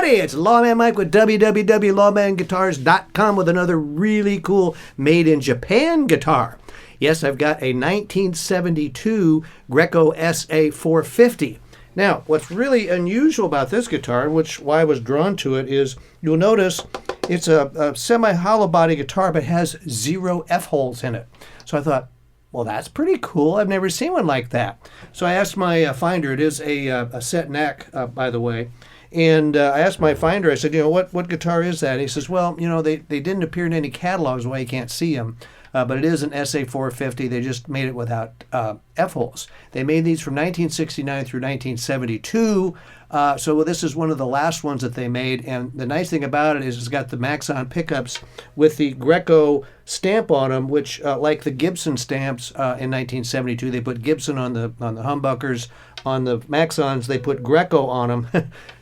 everybody, it's Lawman Mike with www.lawmanguitars.com with another really cool made in Japan guitar. Yes, I've got a 1972 Greco SA-450. Now, what's really unusual about this guitar, why I was drawn to it, is you'll notice it's a semi-hollow body guitar, but has 0 F-holes in it. So I thought, well, that's pretty cool. I've never seen one like that. So I asked my finder, it is a set neck, by the way, and I asked my finder, I said, what guitar is that? And he says, well, they didn't appear in any catalogs, why you can't see them. But it is an SA-450. They just made it without F-holes. They made these from 1969 through 1972. So this is one of the last ones that they made. And the nice thing about it is it's got the Maxon pickups with the Greco stamp on them, which, like the Gibson stamps in 1972, they put Gibson on the humbuckers. On the Maxons, they put Greco on them.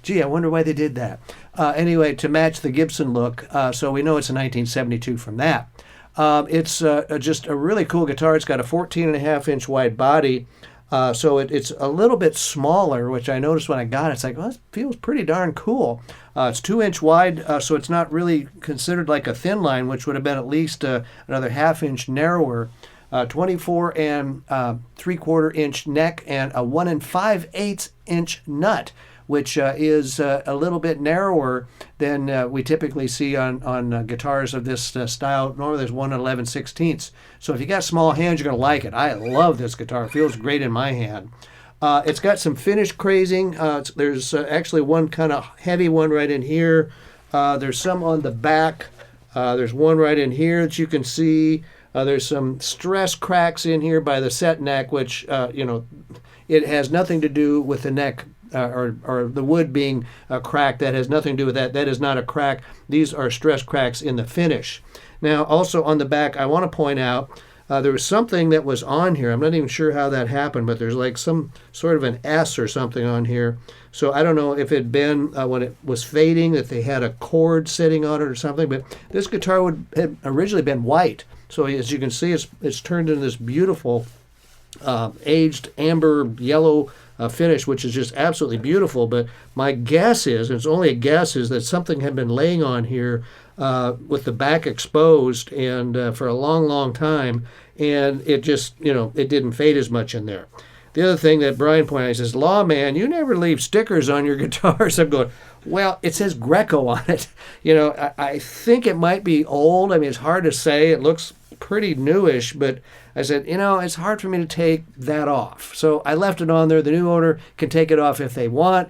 Gee, I wonder why they did that. Anyway, to match the Gibson look. So we know it's a 1972 from that. It's just a really cool guitar. It's got a 14.5-inch wide body, so it's a little bit smaller, which I noticed when I got it. It's like, well, it feels pretty darn cool. It's 2-inch wide, so it's not really considered like a thin line, which would have been at least another 1/2 inch narrower. 24 and 3/4 inch neck and a 1 5/8 inch nut, which is a little bit narrower than we typically see on guitars of this style. Normally there's 1 11/16. So if you got small hands, you're going to like it. I love this guitar. It feels great in my hand. It's got some finish crazing. There's actually one kind of heavy one right in here. There's some on the back. There's one right in here that you can see. There's some stress cracks in here by the set neck, which, it has nothing to do with the neck or the wood being cracked. That has nothing to do with that. That is not a crack. These are stress cracks in the finish. Now, also on the back, I want to point out there was something that was on here. I'm not even sure how that happened, but there's like some sort of an S or something on here. So I don't know if it had been when it was fading that they had a cord sitting on it or something, but this guitar had originally been white. So as you can see, it's turned into this beautiful aged amber yellow finish, which is just absolutely beautiful. But my guess is, and it's only a guess, is that something had been laying on here with the back exposed and for a long, long time, and it just, it didn't fade as much in there. The other thing that Brian pointed out, he says, "Lawman, you never leave stickers on your guitars." I'm going, well, it says Greco on it. I think it might be old. I mean, it's hard to say. It looks pretty newish, but I said, it's hard for me to take that off. So I left it on there. The new owner can take it off if they want.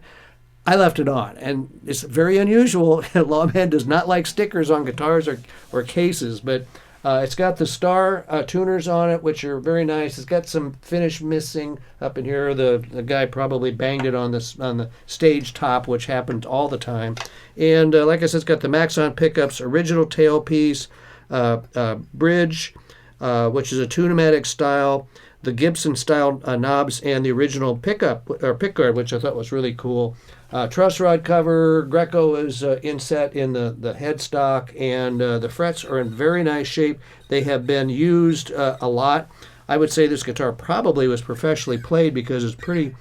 I left it on, and it's very unusual. Lawman does not like stickers on guitars or cases, but it's got the star tuners on it, which are very nice. It's got some finish missing up in here. The guy probably banged it on the stage top, which happened all the time. And like I said, it's got the Maxon pickups, original tailpiece, bridge, which is a tune-o-matic style, the Gibson style knobs, and the original pickup or pickguard, which I thought was really cool. Truss rod cover. Greco is inset in the headstock, and the frets are in very nice shape. They have been used a lot. I would say this guitar probably was professionally played because it's pretty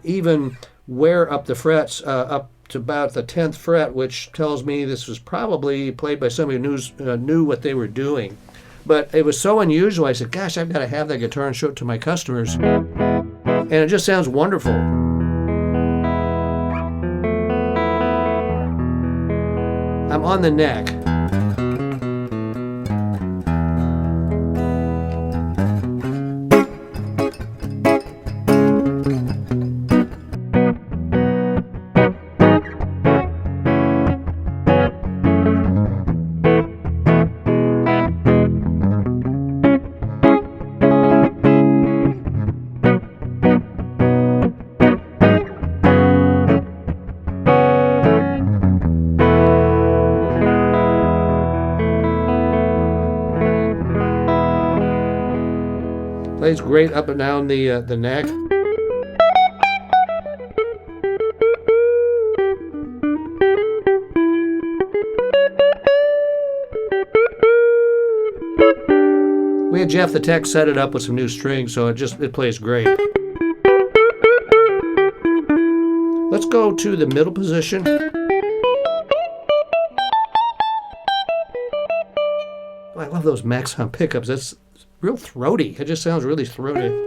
even wear up the frets up to about the 10th fret, which tells me this was probably played by somebody who knew what they were doing. But it was so unusual, I said, gosh, I've got to have that guitar and show it to my customers. And it just sounds wonderful. I'm on the neck. Plays great up and down the neck. We had Jeff the Tech set it up with some new strings, so it plays great. Let's go to the middle position. I love those Maxon pickups. That's real throaty. It just sounds really throaty.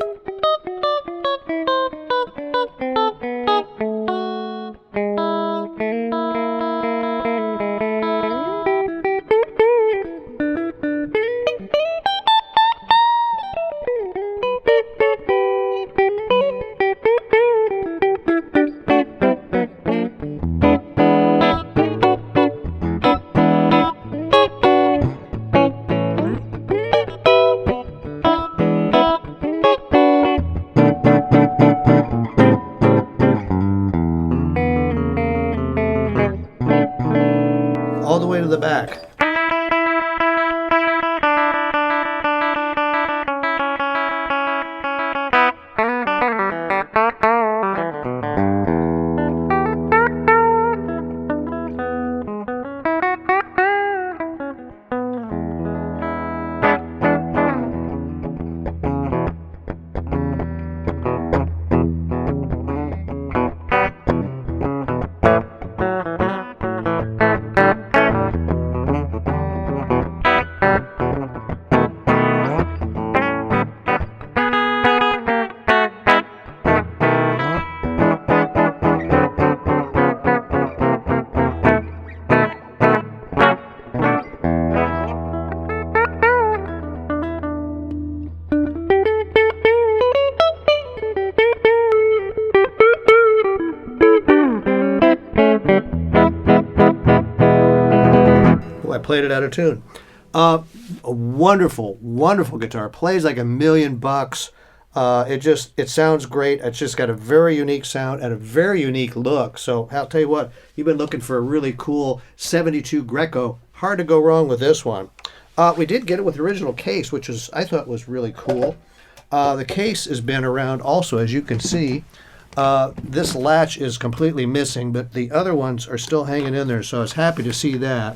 All the way to the back. I played it out of tune. A wonderful, wonderful guitar. Plays like $1,000,000. It sounds great. It's just got a very unique sound and a very unique look. So I'll tell you what, you've been looking for a really cool 72 Greco. Hard to go wrong with this one. We did get it with the original case, which I thought was really cool. The case has been around also, as you can see. This latch is completely missing, but the other ones are still hanging in there, so I was happy to see that.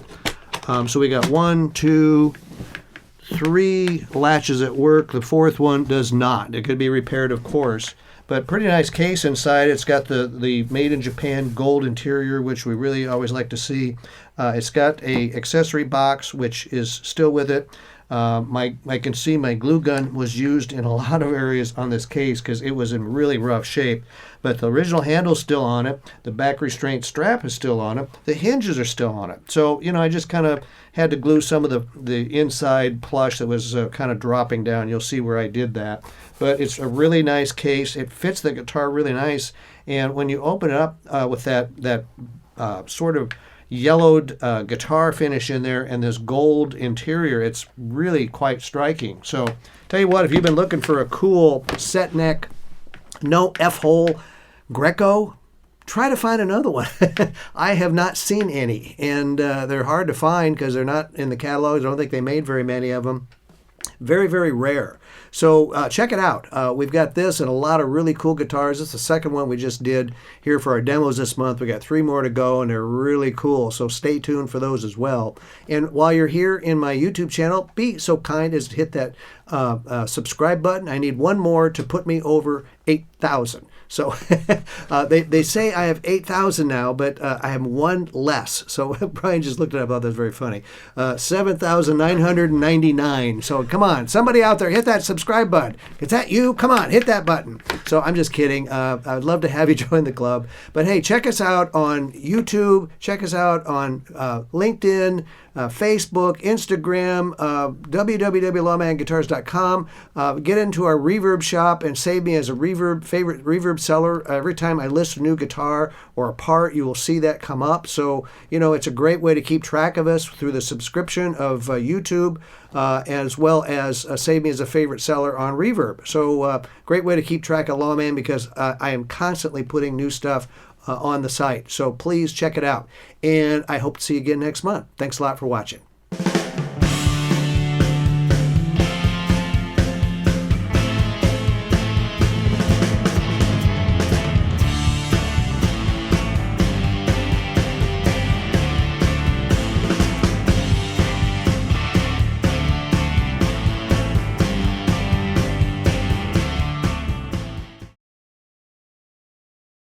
So we got 1, 2, 3 latches at work. The fourth one does not. It could be repaired, of course, but pretty nice case inside. It's got the made in Japan gold interior, which we really always like to see. It's got a accessory box, which is still with it. I can see my glue gun was used in a lot of areas on this case because it was in really rough shape. But the original handle's still on it. The back restraint strap is still on it. The hinges are still on it. So, I just kind of had to glue some of the inside plush that was kind of dropping down. You'll see where I did that. But it's a really nice case. It fits the guitar really nice. And when you open it up with that sort of yellowed guitar finish in there and this gold interior, it's really quite striking. So tell you what, if you've been looking for a cool set neck, no F-hole Greco, try to find another one. I have not seen any, and they're hard to find because they're not in the catalogs. I don't think they made very many of them. Very, very rare. So check it out. We've got this and a lot of really cool guitars. This is the second one we just did here for our demos this month. We got 3 more to go, and they're really cool. So stay tuned for those as well. And while you're here in my YouTube channel, be so kind as to hit that subscribe button. I need one more to put me over 8,000. So they say I have 8,000 now, but I have one less. So Brian just looked it up. I thought that was very funny. 7,999. So come on, somebody out there, hit that subscribe button. Is that you? Come on, hit that button. So I'm just kidding. I'd love to have you join the club. But hey, check us out on YouTube. Check us out on LinkedIn, Facebook, Instagram, www.lawmanguitars.com. Get into our reverb shop and save me as a favorite reverb seller. Every time I list a new guitar or a part, you will see that come up. So, it's a great way to keep track of us through the subscription of YouTube, as well as save me as a favorite seller on Reverb. So, great way to keep track of Lawman because I am constantly putting new stuff on the site. So please check it out. And I hope to see you again next month. Thanks a lot for watching.